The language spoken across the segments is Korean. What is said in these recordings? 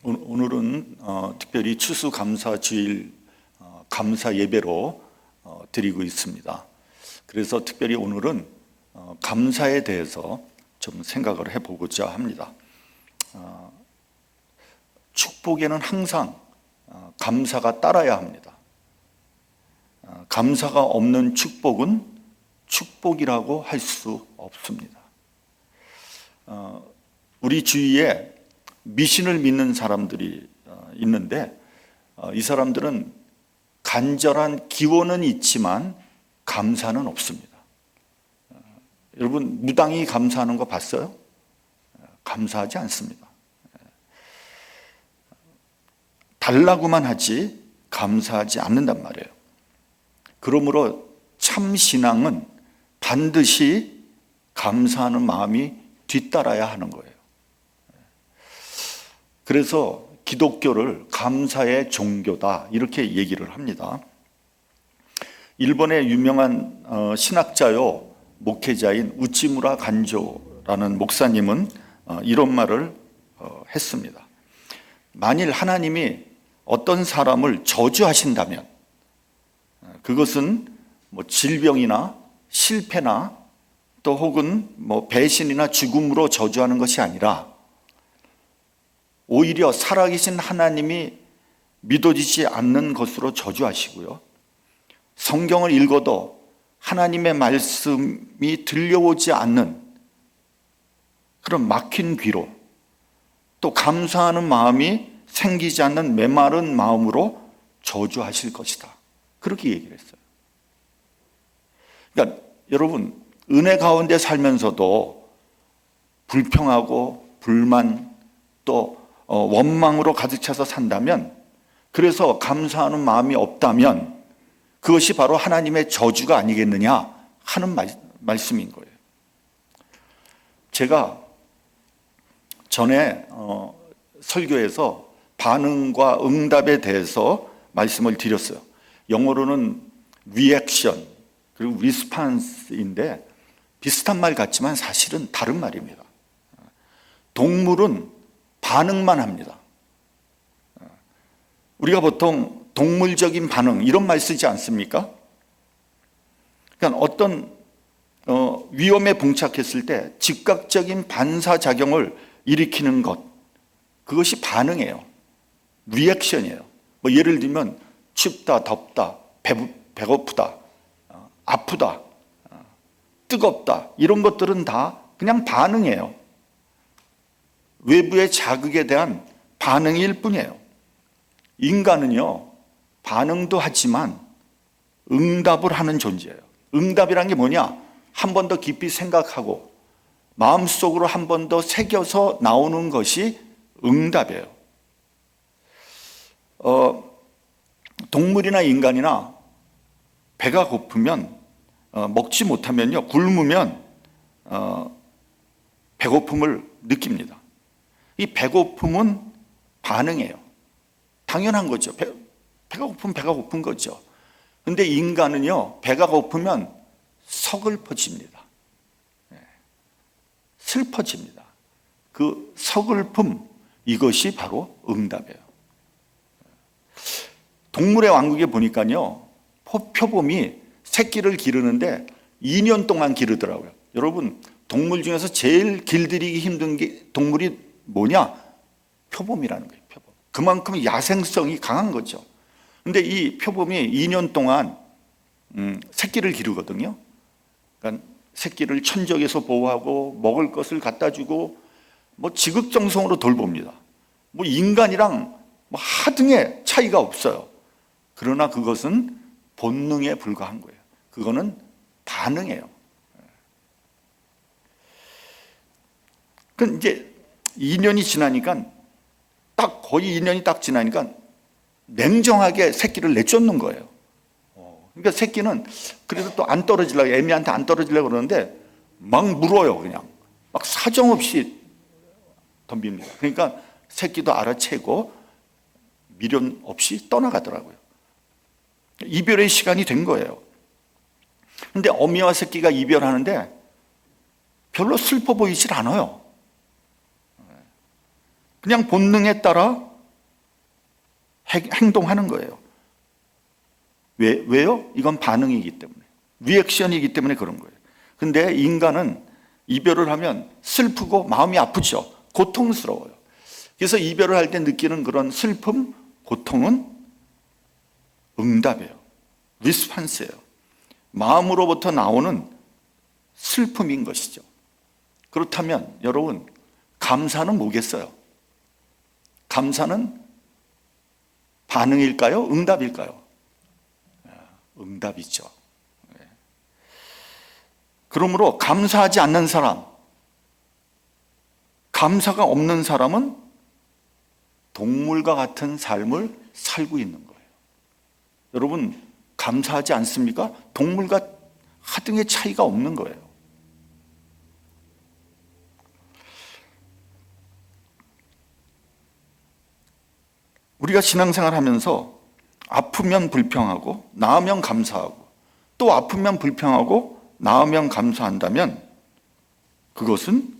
오늘은 특별히 추수감사주일 감사 예배로 드리고 있습니다. 그래서 특별히 오늘은 감사에 대해서 좀 생각을 해보고자 합니다. 축복에는 항상 감사가 따라야 합니다. 감사가 없는 축복은 축복이라고 할 수 없습니다. 우리 주위에 미신을 믿는 사람들이 있는데 이 사람들은 간절한 기원은 있지만 감사는 없습니다. 여러분 무당이 감사하는 거 봤어요? 감사하지 않습니다. 달라고만 하지 감사하지 않는단 말이에요. 그러므로 참 신앙은 반드시 감사하는 마음이 뒤따라야 하는 거예요. 그래서 기독교를 감사의 종교다 이렇게 얘기를 합니다. 일본의 유명한 신학자요 목회자인 우치무라 간조라는 목사님은 이런 말을 했습니다. 만일 하나님이 어떤 사람을 저주하신다면 그것은 뭐 질병이나 실패나 또 혹은 뭐 배신이나 죽음으로 저주하는 것이 아니라 오히려 살아계신 하나님이 믿어지지 않는 것으로 저주하시고요. 성경을 읽어도 하나님의 말씀이 들려오지 않는 그런 막힌 귀로 또 감사하는 마음이 생기지 않는 메마른 마음으로 저주하실 것이다. 그렇게 얘기를 했어요. 그러니까 여러분 은혜 가운데 살면서도 불평하고 불만 또 원망으로 가득 차서 산다면, 그래서 감사하는 마음이 없다면 그것이 바로 하나님의 저주가 아니겠느냐 하는 말씀인 거예요. 제가 전에 설교에서 반응과 응답에 대해서 말씀을 드렸어요. 영어로는 reaction 그리고 response인데 비슷한 말 같지만 사실은 다른 말입니다. 동물은 반응만 합니다. 우리가 보통 동물적인 반응 이런 말 쓰지 않습니까? 그러니까 어떤 위험에 봉착했을 때 즉각적인 반사작용을 일으키는 것, 그것이 반응이에요. 리액션이에요. 뭐 예를 들면 춥다, 덥다, 배고프다, 아프다, 뜨겁다 이런 것들은 다 그냥 반응이에요. 외부의 자극에 대한 반응일 뿐이에요. 인간은요 반응도 하지만 응답을 하는 존재예요. 응답이란 게 뭐냐? 한 번 더 깊이 생각하고 마음속으로 한 번 더 새겨서 나오는 것이 응답이에요. 동물이나 인간이나 배가 고프면 먹지 못하면요 굶으면 배고픔을 느낍니다. 이 배고픔은 반응이에요. 당연한 거죠. 배가 고프면 배가 고픈 거죠. 근데 인간은요 배가 고프면 서글퍼집니다. 슬퍼집니다. 그 서글픔, 이것이 바로 응답이에요. 동물의 왕국에 보니까요 표범이 새끼를 기르는데 2년 동안 기르더라고요. 여러분 동물 중에서 제일 길들이기 힘든 동물이 뭐냐? 표범이라는 거예요. 표범. 그만큼 야생성이 강한 거죠. 근데 이 표범이 2년 동안 새끼를 기르거든요. 그러니까 새끼를 천적에서 보호하고 먹을 것을 갖다 주고 뭐 지극정성으로 돌봅니다. 뭐 인간이랑 뭐 하등의 차이가 없어요. 그러나 그것은 본능에 불과한 거예요. 그거는 반응이에요. 그 이제 2년이 지나니까 거의 2년이 딱 지나니까 냉정하게 새끼를 내쫓는 거예요. 그러니까 새끼는 그래도 또 안 떨어지려고, 애미한테 안 떨어지려고 그러는데 막 물어요. 그냥 막 사정없이 덤빕니다. 그러니까 새끼도 알아채고 미련 없이 떠나가더라고요. 이별의 시간이 된 거예요. 근데 어미와 새끼가 이별하는데 별로 슬퍼 보이질 않아요. 그냥 본능에 따라 행동하는 거예요. 왜요? 이건 반응이기 때문에, 리액션이기 때문에 그런 거예요. 근데 인간은 이별을 하면 슬프고 마음이 아프죠. 고통스러워요. 그래서 이별을 할 때 느끼는 그런 슬픔, 고통은 응답이에요. 리스판스예요. 마음으로부터 나오는 슬픔인 것이죠. 그렇다면 여러분, 감사는 뭐겠어요? 감사는 반응일까요? 응답일까요? 응답이죠. 그러므로 감사하지 않는 사람, 감사가 없는 사람은 동물과 같은 삶을 살고 있는 거예요. 여러분, 감사하지 않습니까? 동물과 하등의 차이가 없는 거예요. 우리가 신앙생활 하면서 아프면 불평하고 나으면 감사하고 또 아프면 불평하고 나으면 감사한다면 그것은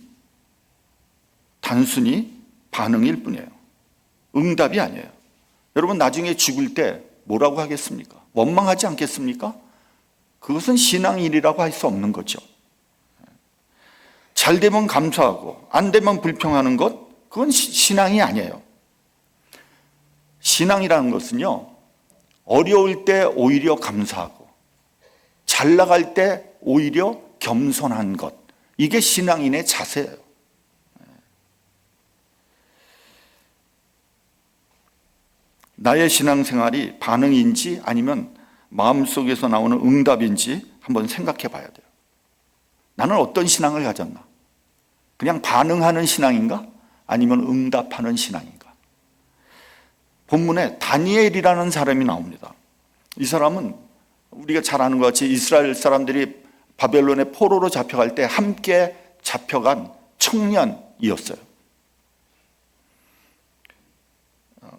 단순히 반응일 뿐이에요. 응답이 아니에요. 여러분, 나중에 죽을 때 뭐라고 하겠습니까? 원망하지 않겠습니까? 그것은 신앙일이라고 할 수 없는 거죠. 잘 되면 감사하고 안 되면 불평하는 것, 그건 신앙이 아니에요. 신앙이라는 것은요, 어려울 때 오히려 감사하고 잘 나갈 때 오히려 겸손한 것, 이게 신앙인의 자세예요. 나의 신앙생활이 반응인지 아니면 마음속에서 나오는 응답인지 한번 생각해 봐야 돼요. 나는 어떤 신앙을 가졌나? 그냥 반응하는 신앙인가? 아니면 응답하는 신앙인가? 본문에 다니엘이라는 사람이 나옵니다. 이 사람은 우리가 잘 아는 것 같이 이스라엘 사람들이 바벨론의 포로로 잡혀갈 때 함께 잡혀간 청년이었어요.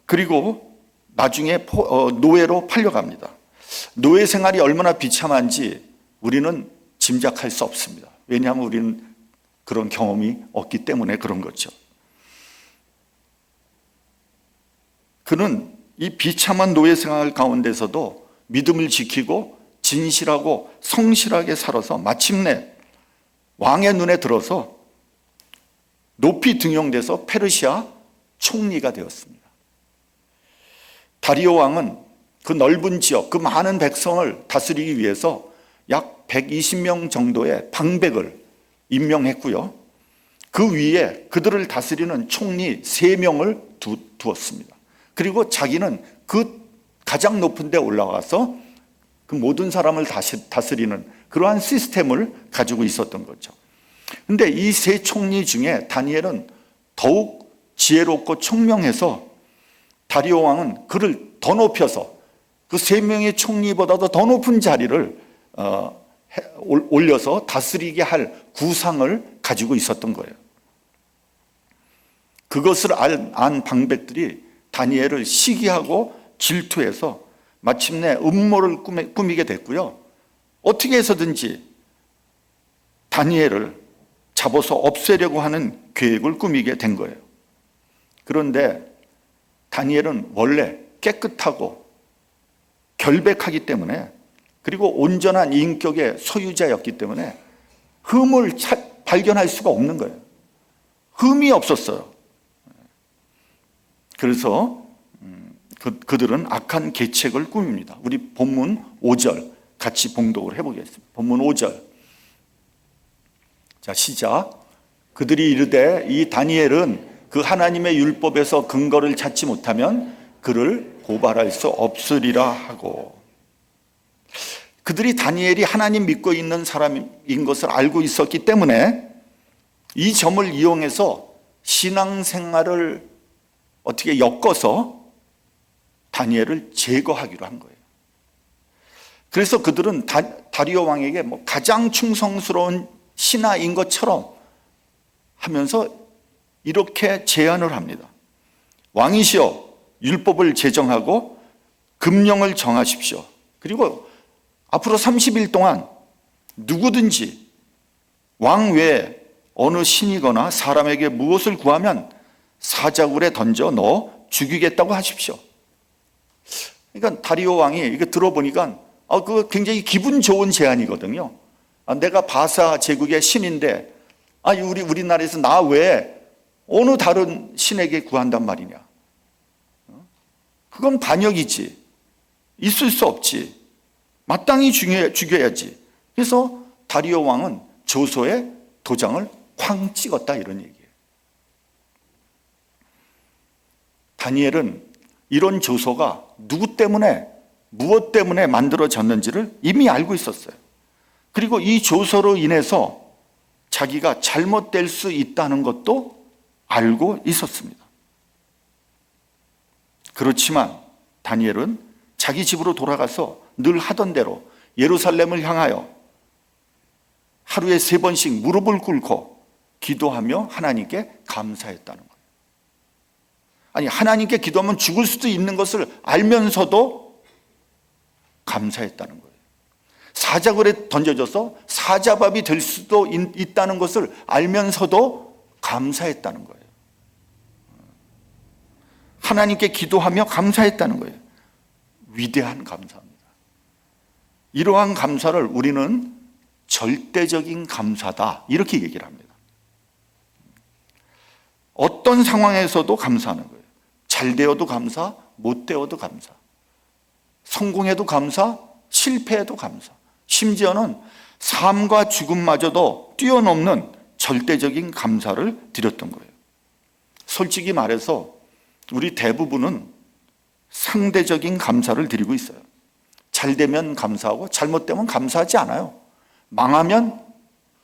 그리고 나중에 노예로 팔려갑니다. 노예 생활이 얼마나 비참한지 우리는 짐작할 수 없습니다. 왜냐하면 우리는 그런 경험이 없기 때문에 그런 거죠. 그는 이 비참한 노예 생활 가운데서도 믿음을 지키고 진실하고 성실하게 살아서 마침내 왕의 눈에 들어서 높이 등용돼서 페르시아 총리가 되었습니다. 다리오 왕은 그 넓은 지역, 그 많은 백성을 다스리기 위해서 약 120명 정도의 방백을 임명했고요. 그 위에 그들을 다스리는 총리 3명을 두었습니다. 그리고 자기는 그 가장 높은 데 올라가서 그 모든 사람을 다스리는 그러한 시스템을 가지고 있었던 거죠. 그런데 이 3 총리 중에 다니엘은 더욱 지혜롭고 총명해서 다리오 왕은 그를 더 높여서 그 3명의 총리보다도 더 높은 자리를 올려서 다스리게 할 구상을 가지고 있었던 거예요. 그것을 안 방백들이 다니엘을 시기하고 질투해서 마침내 음모를 꾸미게 됐고요. 어떻게 해서든지 다니엘을 잡아서 없애려고 하는 계획을 꾸미게 된 거예요. 그런데 다니엘은 원래 깨끗하고 결백하기 때문에, 그리고 온전한 인격의 소유자였기 때문에 흠을 발견할 수가 없는 거예요. 흠이 없었어요. 그래서 그들은 악한 계책을 꾸밉니다. 우리 본문 5절 같이 봉독을 해보겠습니다. 본문 5절. 자, 시작. 그들이 이르되 이 다니엘은 그 하나님의 율법에서 근거를 찾지 못하면 그를 고발할 수 없으리라 하고. 그들이 다니엘이 하나님 믿고 있는 사람인 것을 알고 있었기 때문에 이 점을 이용해서 신앙생활을 어떻게 엮어서 다니엘을 제거하기로 한 거예요. 그래서 그들은 다리오 왕에게 가장 충성스러운 신하인 것처럼 하면서 이렇게 제안을 합니다. 왕이시여, 율법을 제정하고 금령을 정하십시오. 그리고 앞으로 30일 동안 누구든지 왕 외에 어느 신이거나 사람에게 무엇을 구하면 사자굴에 던져 넣어 죽이겠다고 하십시오. 그러니까 다리오 왕이 이거 들어보니까 그거 굉장히 기분 좋은 제안이거든요. 내가 바사 제국의 신인데 우리나라에서 나 외에 어느 다른 신에게 구한단 말이냐. 그건 반역이지. 있을 수 없지. 마땅히 죽여야지. 그래서 다리오 왕은 조서에 도장을 쾅 찍었다, 이런 얘기예요. 다니엘은 이런 조서가 누구 때문에, 무엇 때문에 만들어졌는지를 이미 알고 있었어요. 그리고 이 조서로 인해서 자기가 잘못될 수 있다는 것도 알고 있었습니다. 그렇지만 다니엘은 자기 집으로 돌아가서 늘 하던 대로 예루살렘을 향하여 하루에 3번씩 무릎을 꿇고 기도하며 하나님께 감사했다는 거예요. 아니, 하나님께 기도하면 죽을 수도 있는 것을 알면서도 감사했다는 거예요. 사자굴에 던져져서 사자밥이 될 수도 있다는 것을 알면서도 감사했다는 거예요. 하나님께 기도하며 감사했다는 거예요. 위대한 감사입니다. 이러한 감사를 우리는 절대적인 감사다, 이렇게 얘기를 합니다. 어떤 상황에서도 감사하는 거예요. 잘 되어도 감사, 못 되어도 감사, 성공해도 감사, 실패해도 감사, 심지어는 삶과 죽음마저도 뛰어넘는 절대적인 감사를 드렸던 거예요. 솔직히 말해서 우리 대부분은 상대적인 감사를 드리고 있어요. 잘 되면 감사하고 잘못되면 감사하지 않아요. 망하면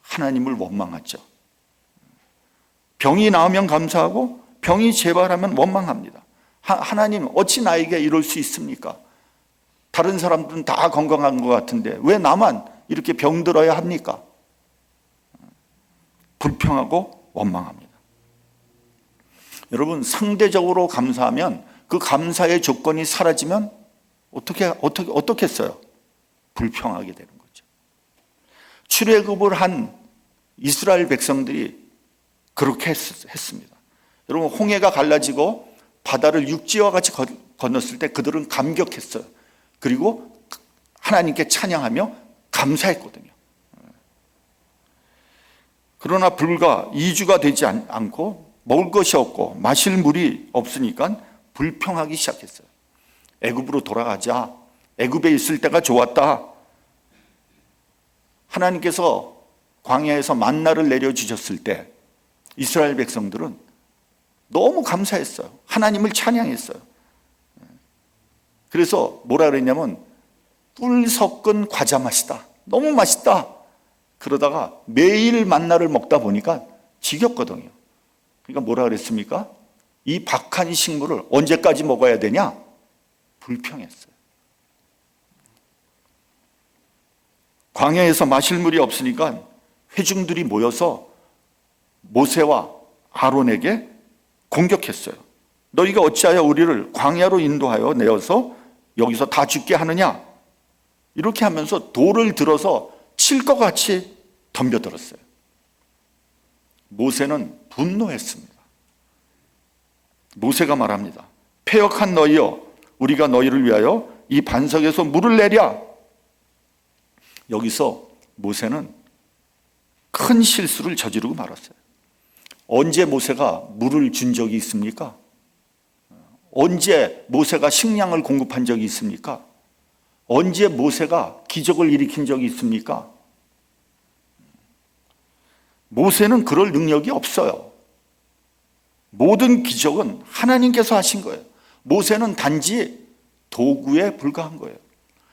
하나님을 원망하죠. 병이 나으면 감사하고 병이 재발하면 원망합니다. 하나님, 어찌 나에게 이럴 수 있습니까? 다른 사람들은 다 건강한 것 같은데 왜 나만 이렇게 병들어야 합니까? 불평하고 원망합니다. 여러분, 상대적으로 감사하면 그 감사의 조건이 사라지면 어떻게 했어요? 불평하게 되는 거죠. 출애굽을 한 이스라엘 백성들이 그렇게 했습니다. 여러분, 홍해가 갈라지고 바다를 육지와 같이 건넜을 때 그들은 감격했어요. 그리고 하나님께 찬양하며 감사했거든요. 그러나 불과 2주가 되지 않고 먹을 것이 없고 마실 물이 없으니까 불평하기 시작했어요. 애굽으로 돌아가자. 애굽에 있을 때가 좋았다. 하나님께서 광야에서 만나를 내려주셨을 때 이스라엘 백성들은 너무 감사했어요. 하나님을 찬양했어요. 그래서 뭐라 그랬냐면 꿀 섞은 과자 맛이다. 너무 맛있다. 그러다가 매일 만나를 먹다 보니까 지겹거든요. 그러니까 뭐라 그랬습니까? 이 박한 식물을 언제까지 먹어야 되냐? 불평했어요. 광야에서 마실 물이 없으니까 회중들이 모여서 모세와 아론에게 공격했어요. 너희가 어찌하여 우리를 광야로 인도하여 내어서 여기서 다 죽게 하느냐? 이렇게 하면서 돌을 들어서 칠 것 같이 덤벼들었어요. 모세는 분노했습니다. 모세가 말합니다. 패역한 너희여, 우리가 너희를 위하여 이 반석에서 물을 내랴. 여기서 모세는 큰 실수를 저지르고 말았어요. 언제 모세가 물을 준 적이 있습니까? 언제 모세가 식량을 공급한 적이 있습니까? 언제 모세가 기적을 일으킨 적이 있습니까? 모세는 그럴 능력이 없어요. 모든 기적은 하나님께서 하신 거예요. 모세는 단지 도구에 불과한 거예요.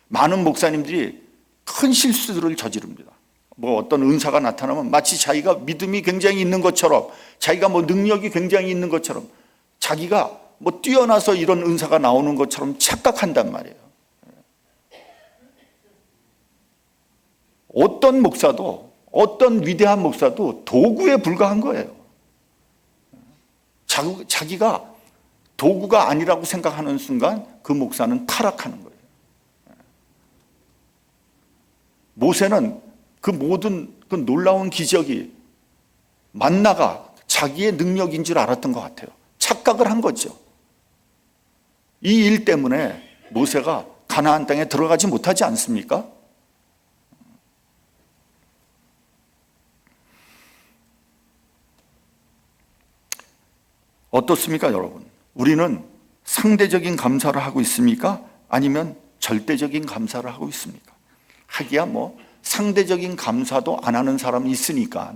많은 목사님들이 큰 실수들을 저지릅니다. 어떤 은사가 나타나면 마치 자기가 믿음이 굉장히 있는 것처럼, 자기가 능력이 굉장히 있는 것처럼, 자기가 뛰어나서 이런 은사가 나오는 것처럼 착각한단 말이에요. 어떤 목사도, 어떤 위대한 목사도 도구에 불과한 거예요. 자기가 도구가 아니라고 생각하는 순간 그 목사는 타락하는 거예요. 모세는 그 모든 그 놀라운 기적이 만나가 자기의 능력인 줄 알았던 것 같아요. 착각을 한 거죠. 이 일 때문에 모세가 가나안 땅에 들어가지 못하지 않습니까? 어떻습니까, 여러분? 우리는 상대적인 감사를 하고 있습니까? 아니면 절대적인 감사를 하고 있습니까? 하기야 뭐 상대적인 감사도 안 하는 사람이 있으니까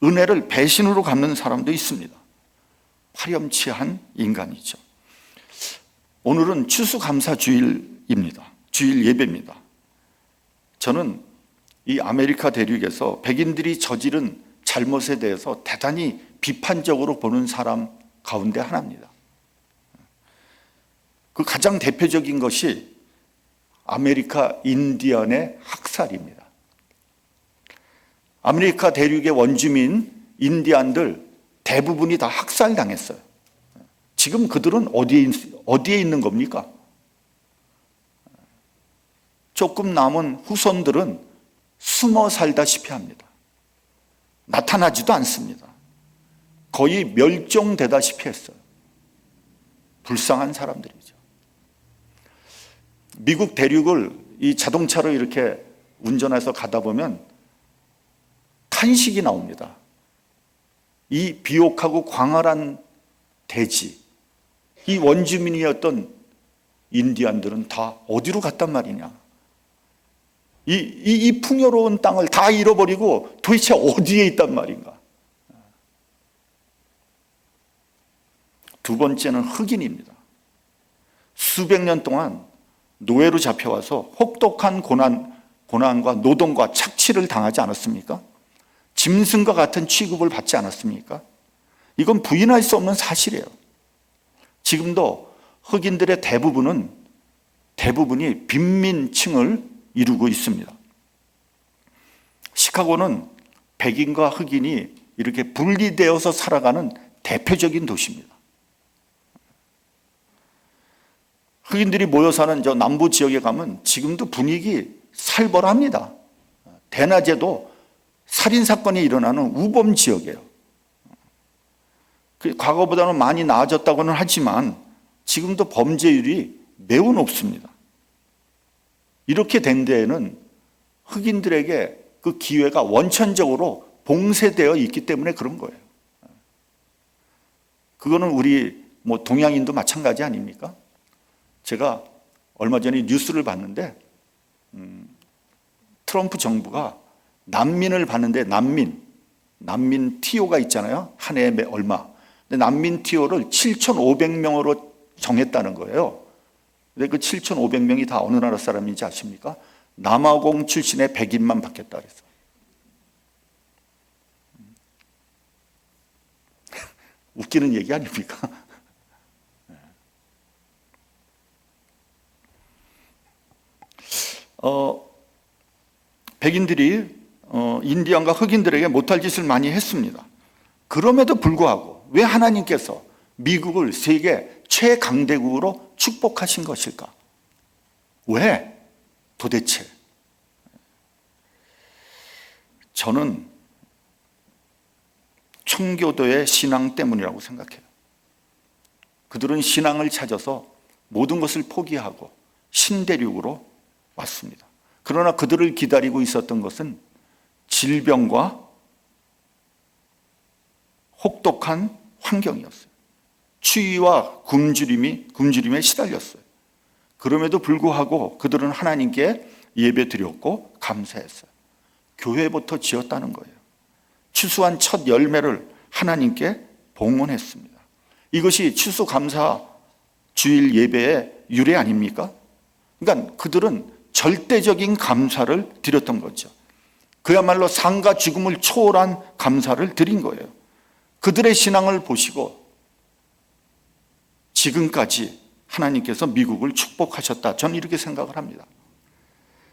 은혜를 배신으로 갚는 사람도 있습니다. 파렴치한 인간이죠. 오늘은 추수감사주일입니다. 주일 예배입니다. 저는 이 아메리카 대륙에서 백인들이 저지른 잘못에 대해서 대단히 비판적으로 보는 사람 가운데 하나입니다. 그 가장 대표적인 것이 아메리카 인디언의 학살입니다. 아메리카 대륙의 원주민 인디안들 대부분이 다 학살당했어요. 지금 그들은 어디에 있는 겁니까? 조금 남은 후손들은 숨어 살다시피 합니다. 나타나지도 않습니다. 거의 멸종되다시피 했어요. 불쌍한 사람들이죠. 미국 대륙을 이 자동차로 이렇게 운전해서 가다 보면 탄식이 나옵니다. 이 비옥하고 광활한 대지, 이 원주민이었던 인디안들은 다 어디로 갔단 말이냐. 이 풍요로운 땅을 다 잃어버리고 도대체 어디에 있단 말인가. 두 번째는 흑인입니다. 수백 년 동안 노예로 잡혀와서 혹독한 고난과 노동과 착취를 당하지 않았습니까? 짐승과 같은 취급을 받지 않았습니까? 이건 부인할 수 없는 사실이에요. 지금도 흑인들의 대부분이 빈민층을 이루고 있습니다. 시카고는 백인과 흑인이 이렇게 분리되어서 살아가는 대표적인 도시입니다. 흑인들이 모여 사는 저 남부 지역에 가면 지금도 분위기 살벌합니다. 대낮에도 살인사건이 일어나는 우범 지역이에요. 과거보다는 많이 나아졌다고는 하지만 지금도 범죄율이 매우 높습니다. 이렇게 된 데에는 흑인들에게 그 기회가 원천적으로 봉쇄되어 있기 때문에 그런 거예요. 그거는 우리 동양인도 마찬가지 아닙니까? 제가 얼마 전에 뉴스를 봤는데 트럼프 정부가 난민을 받는데 난민 TO가 있잖아요. 한 해에 얼마. 근데 난민 TO를 7,500명으로 정했다는 거예요. 근데 그 7,500명이 다 어느 나라 사람인지 아십니까? 남아공 출신의 백인만 받겠다 그랬어요. 웃기는 얘기 아닙니까? 백인들이 인디언과 흑인들에게 못할 짓을 많이 했습니다. 그럼에도 불구하고 왜 하나님께서 미국을 세계 최강대국으로 축복하신 것일까? 왜? 도대체? 저는 청교도의 신앙 때문이라고 생각해요. 그들은 신앙을 찾아서 모든 것을 포기하고 신대륙으로 왔습니다. 그러나 그들을 기다리고 있었던 것은 질병과 혹독한 환경이었어요. 추위와 굶주림에 시달렸어요. 그럼에도 불구하고 그들은 하나님께 예배 드렸고 감사했어요. 교회부터 지었다는 거예요. 추수한 첫 열매를 하나님께 봉헌했습니다. 이것이 추수감사 주일 예배의 유래 아닙니까? 그러니까 그들은 절대적인 감사를 드렸던 거죠. 그야말로 삶과 죽음을 초월한 감사를 드린 거예요. 그들의 신앙을 보시고 지금까지 하나님께서 미국을 축복하셨다. 저는 이렇게 생각을 합니다.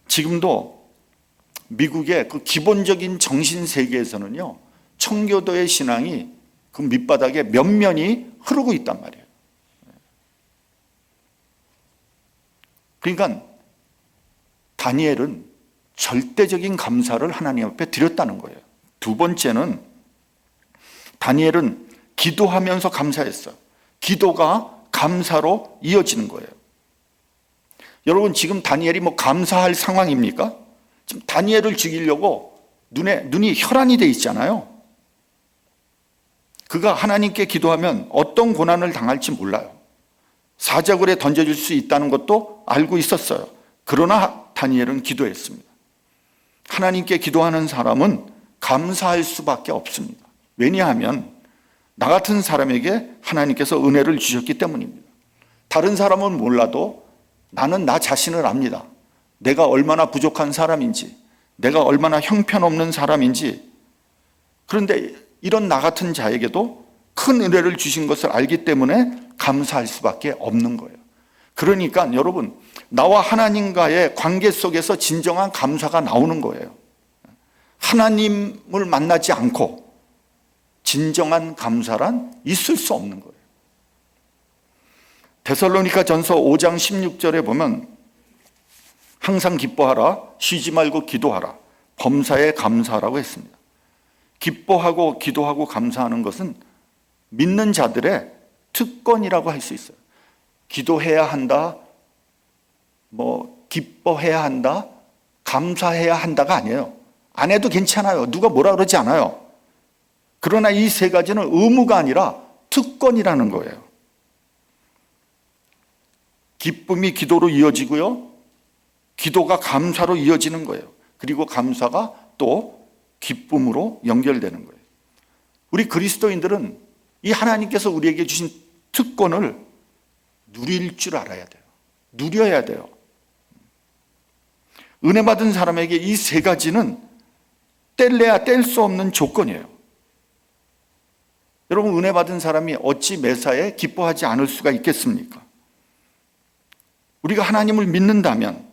지금도 미국의 그 기본적인 정신세계에서는요, 청교도의 신앙이 그 밑바닥에 면면이 흐르고 있단 말이에요. 그러니까 다니엘은 절대적인 감사를 하나님 앞에 드렸다는 거예요. 두 번째는 다니엘은 기도하면서 감사했어요. 기도가 감사로 이어지는 거예요. 여러분, 지금 다니엘이 감사할 상황입니까? 지금 다니엘을 죽이려고 눈이 혈안이 돼 있잖아요. 그가 하나님께 기도하면 어떤 고난을 당할지 몰라요. 사자굴에 던져질 수 있다는 것도 알고 있었어요. 그러나 다니엘은 기도했습니다. 하나님께 기도하는 사람은 감사할 수밖에 없습니다. 왜냐하면 나 같은 사람에게 하나님께서 은혜를 주셨기 때문입니다. 다른 사람은 몰라도 나는 나 자신을 압니다. 내가 얼마나 부족한 사람인지, 내가 얼마나 형편없는 사람인지. 그런데 이런 나 같은 자에게도 큰 은혜를 주신 것을 알기 때문에 감사할 수밖에 없는 거예요. 그러니까 여러분, 나와 하나님과의 관계 속에서 진정한 감사가 나오는 거예요. 하나님을 만나지 않고 진정한 감사란 있을 수 없는 거예요. 데살로니가 전서 5장 16절에 보면 항상 기뻐하라, 쉬지 말고 기도하라, 범사에 감사하라고 했습니다. 기뻐하고 기도하고 감사하는 것은 믿는 자들의 특권이라고 할 수 있어요. 기도해야 한다, 기뻐해야 한다, 감사해야 한다가 아니에요. 안 해도 괜찮아요. 누가 뭐라 그러지 않아요. 그러나 이 세 가지는 의무가 아니라 특권이라는 거예요. 기쁨이 기도로 이어지고요, 기도가 감사로 이어지는 거예요. 그리고 감사가 또 기쁨으로 연결되는 거예요. 우리 그리스도인들은 이 하나님께서 우리에게 주신 특권을 누릴 줄 알아야 돼요. 누려야 돼요. 은혜 받은 사람에게 이 세 가지는 뗄래야 뗄 수 없는 조건이에요. 여러분, 은혜 받은 사람이 어찌 매사에 기뻐하지 않을 수가 있겠습니까? 우리가 하나님을 믿는다면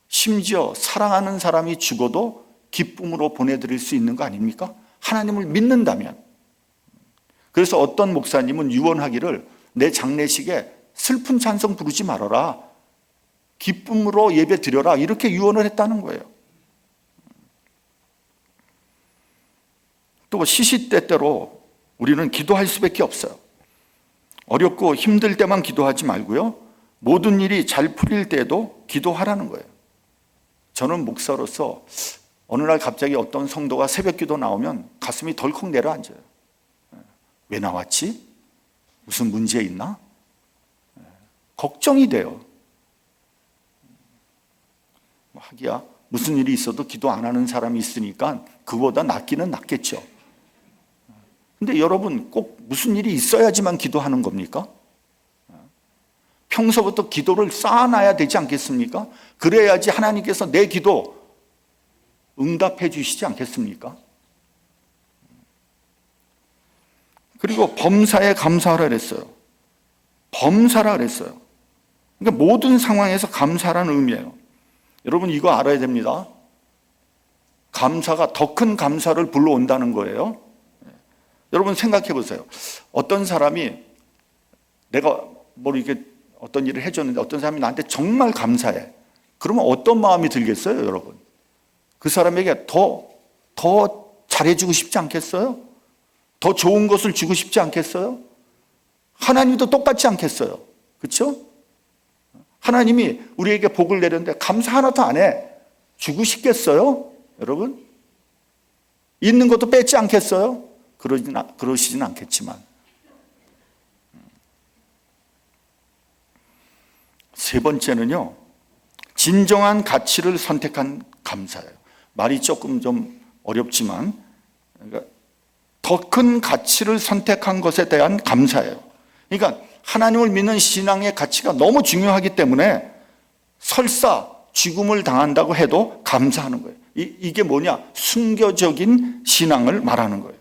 심지어 사랑하는 사람이 죽어도 기쁨으로 보내드릴 수 있는 거 아닙니까? 하나님을 믿는다면. 그래서 어떤 목사님은 유언하기를 내 장례식에 슬픈 찬송 부르지 말아라, 기쁨으로 예배 드려라, 이렇게 유언을 했다는 거예요. 또 시시때때로 우리는 기도할 수밖에 없어요. 어렵고 힘들 때만 기도하지 말고요, 모든 일이 잘 풀릴 때에도 기도하라는 거예요. 저는 목사로서 어느 날 갑자기 어떤 성도가 새벽 기도 나오면 가슴이 덜컥 내려앉아요. 왜 나왔지? 무슨 문제 있나? 걱정이 돼요. 하기야 무슨 일이 있어도 기도 안 하는 사람이 있으니까 그보다 낫기는 낫겠죠. 근데 여러분, 꼭 무슨 일이 있어야지만 기도하는 겁니까? 평소부터 기도를 쌓아놔야 되지 않겠습니까? 그래야지 하나님께서 내 기도 응답해 주시지 않겠습니까? 그리고 범사에 감사하라 그랬어요. 범사라 그랬어요. 그러니까 모든 상황에서 감사라는 의미예요. 여러분, 이거 알아야 됩니다. 감사가 더 큰 감사를 불러온다는 거예요. 여러분 생각해 보세요. 어떤 사람이 내가 이렇게 어떤 일을 해줬는데 어떤 사람이 나한테 정말 감사해. 그러면 어떤 마음이 들겠어요, 여러분? 그 사람에게 더 잘해주고 싶지 않겠어요? 더 좋은 것을 주고 싶지 않겠어요? 하나님도 똑같지 않겠어요? 그렇죠? 하나님이 우리에게 복을 내렸는데 감사 하나도 안 해. 주고 싶겠어요? 여러분? 있는 것도 뺏지 않겠어요? 그러시진 않겠지만. 세 번째는요, 진정한 가치를 선택한 감사예요. 말이 조금 좀 어렵지만, 그러니까 더 큰 가치를 선택한 것에 대한 감사예요. 그러니까 하나님을 믿는 신앙의 가치가 너무 중요하기 때문에 설사 죽음을 당한다고 해도 감사하는 거예요. 이게 뭐냐? 순교적인 신앙을 말하는 거예요.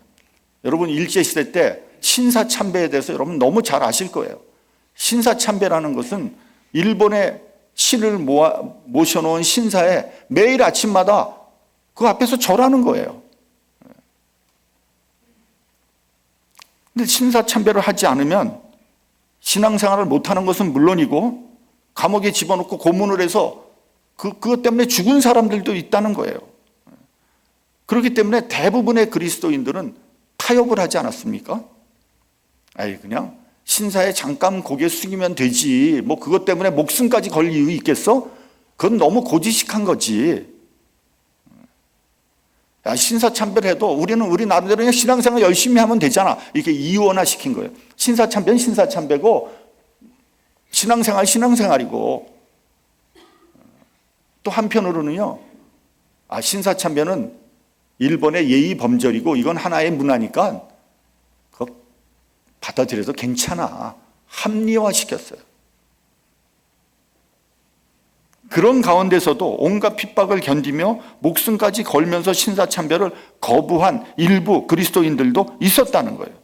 여러분, 일제시대 때 신사참배에 대해서 여러분 너무 잘 아실 거예요. 신사참배라는 것은 일본의 신을 모셔놓은 신사에 매일 아침마다 그 앞에서 절하는 거예요. 근데 신사참배를 하지 않으면 신앙생활을 못하는 것은 물론이고 감옥에 집어넣고 고문을 해서 그것 때문에 죽은 사람들도 있다는 거예요. 그렇기 때문에 대부분의 그리스도인들은 타협을 하지 않았습니까? 그냥 신사에 잠깐 고개 숙이면 되지. 뭐 그것 때문에 목숨까지 걸 이유 있겠어? 그건 너무 고지식한 거지. 신사참배해도 우리는 우리 나름대로 그냥 신앙생활 열심히 하면 되잖아. 이렇게 이원화 시킨 거예요. 신사참배는 신사참배고 신앙생활이고. 또 한편으로는요, 신사참배는 일본의 예의 범절이고 이건 하나의 문화니까 그거 받아들여도 괜찮아. 합리화시켰어요. 그런 가운데서도 온갖 핍박을 견디며 목숨까지 걸면서 신사참배를 거부한 일부 그리스도인들도 있었다는 거예요.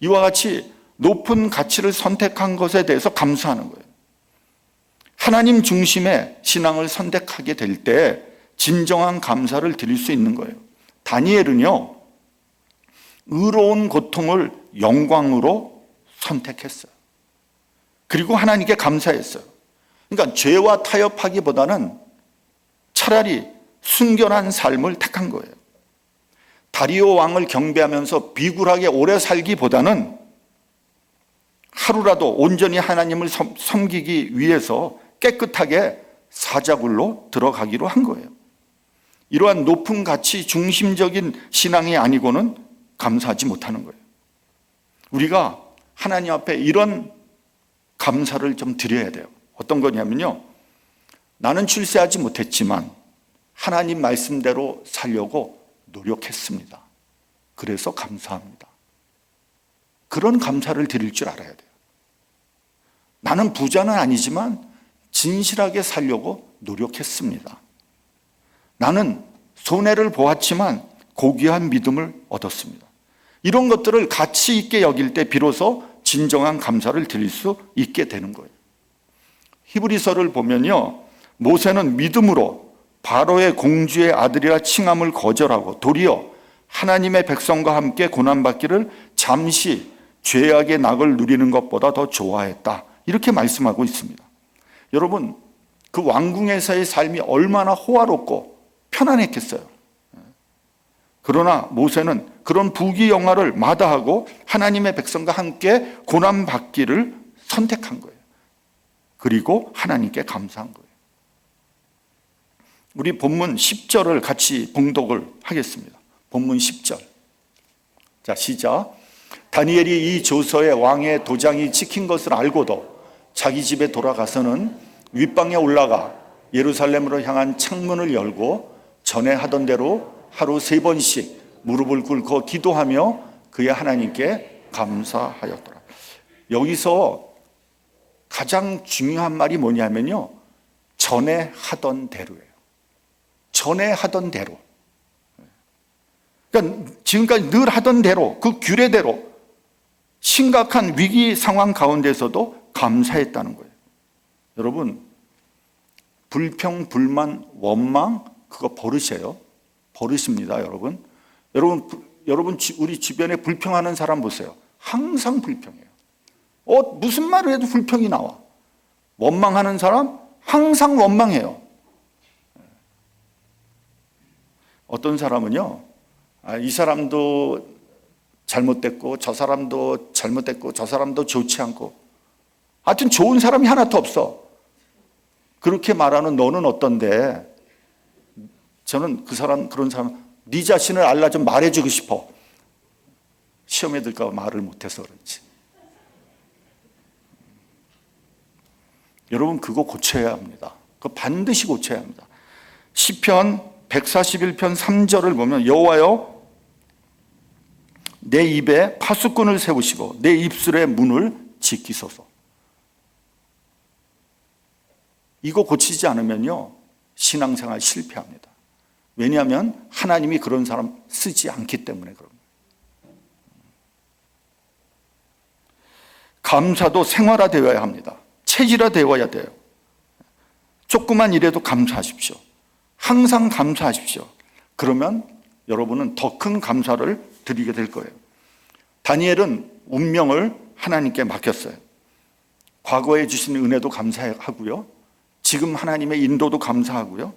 이와 같이 높은 가치를 선택한 것에 대해서 감사하는 거예요. 하나님 중심의 신앙을 선택하게 될 때 진정한 감사를 드릴 수 있는 거예요. 다니엘은요, 의로운 고통을 영광으로 선택했어요. 그리고 하나님께 감사했어요. 그러니까 죄와 타협하기보다는 차라리 순결한 삶을 택한 거예요. 다리오 왕을 경배하면서 비굴하게 오래 살기보다는 하루라도 온전히 하나님을 섬기기 위해서 깨끗하게 사자굴로 들어가기로 한 거예요. 이러한 높은 가치 중심적인 신앙이 아니고는 감사하지 못하는 거예요. 우리가 하나님 앞에 이런 감사를 좀 드려야 돼요. 어떤 거냐면요, 나는 출세하지 못했지만 하나님 말씀대로 살려고 노력했습니다. 그래서 감사합니다. 그런 감사를 드릴 줄 알아야 돼요. 나는 부자는 아니지만 진실하게 살려고 노력했습니다. 나는 손해를 보았지만 고귀한 믿음을 얻었습니다. 이런 것들을 가치 있게 여길 때 비로소 진정한 감사를 드릴 수 있게 되는 거예요. 히브리서를 보면요, 모세는 믿음으로 바로의 공주의 아들이라 칭함을 거절하고 도리어 하나님의 백성과 함께 고난받기를 잠시 죄악의 낙을 누리는 것보다 더 좋아했다. 이렇게 말씀하고 있습니다. 여러분, 그 왕궁에서의 삶이 얼마나 호화롭고 편안했겠어요. 그러나 모세는 그런 부귀영화를 마다하고 하나님의 백성과 함께 고난받기를 선택한 거예요. 그리고 하나님께 감사한 거예요. 우리 본문 10절을 같이 봉독을 하겠습니다. 본문 10절. 자, 시작. 다니엘이 이 조서에 왕의 도장이 찍힌 것을 알고도 자기 집에 돌아가서는 윗방에 올라가 예루살렘으로 향한 창문을 열고 전에 하던 대로 하루 3번씩 무릎을 꿇고 기도하며 그의 하나님께 감사하였더라. 여기서 가장 중요한 말이 뭐냐면요, 전에 하던 대로예요. 전에 하던 대로. 그러니까 지금까지 늘 하던 대로, 그 규례대로 심각한 위기 상황 가운데서도 감사했다는 거예요. 여러분, 불평, 불만, 원망, 그거 버릇이에요. 버릇입니다, 여러분. 여러분 우리 주변에 불평하는 사람 보세요. 항상 불평해요. 무슨 말을 해도 불평이 나와. 원망하는 사람 항상 원망해요. 어떤 사람은요, 이 사람도 잘못됐고 저 사람도 잘못됐고 저 사람도 좋지 않고 하여튼 좋은 사람이 하나도 없어. 그렇게 말하는 너는 어떤데? 저는 그런 사람 네 자신을 알라 좀 말해주고 싶어. 시험에 들까 봐 말을 못해서 그렇지. 여러분, 그거 고쳐야 합니다. 그거 반드시 고쳐야 합니다. 시편 141편 3절을 보면 여호와여 내 입에 파수꾼을 세우시고 내 입술의 문을 지키소서. 이거 고치지 않으면요, 신앙생활 실패합니다. 왜냐하면 하나님이 그런 사람 쓰지 않기 때문에 그런 거예요. 감사도 생활화되어야 합니다. 체질화되어야 돼요. 조그만 일에도 감사하십시오. 항상 감사하십시오. 그러면 여러분은 더 큰 감사를 드리게 될 거예요. 다니엘은 운명을 하나님께 맡겼어요. 과거에 주신 은혜도 감사하고요, 지금 하나님의 인도도 감사하고요.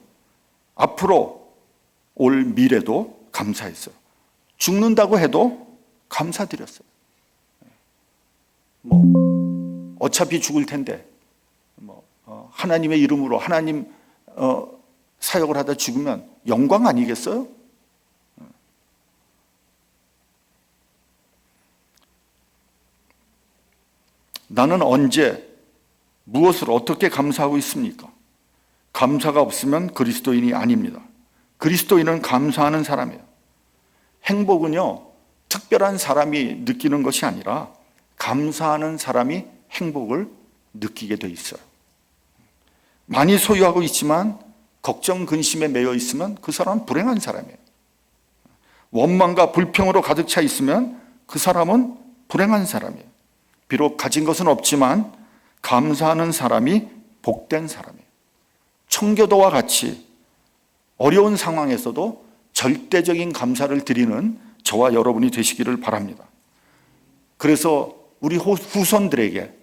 앞으로 올 미래도 감사했어요. 죽는다고 해도 감사드렸어요. 어차피 죽을 텐데 하나님의 이름으로 하나님 사역을 하다 죽으면 영광 아니겠어요? 나는 언제 무엇을 어떻게 감사하고 있습니까? 감사가 없으면 그리스도인이 아닙니다. 그리스도인은 감사하는 사람이에요. 행복은요, 특별한 사람이 느끼는 것이 아니라 감사하는 사람이 행복을 느끼게 돼 있어요. 많이 소유하고 있지만 걱정, 근심에 매여 있으면 그 사람은 불행한 사람이에요. 원망과 불평으로 가득 차 있으면 그 사람은 불행한 사람이에요. 비록 가진 것은 없지만 감사하는 사람이 복된 사람이에요. 청교도와 같이 어려운 상황에서도 절대적인 감사를 드리는 저와 여러분이 되시기를 바랍니다. 그래서 우리 후손들에게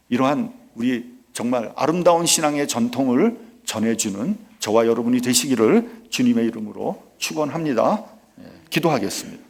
이러한 우리 정말 아름다운 신앙의 전통을 전해주는 저와 여러분이 되시기를 주님의 이름으로 축원합니다. 기도하겠습니다.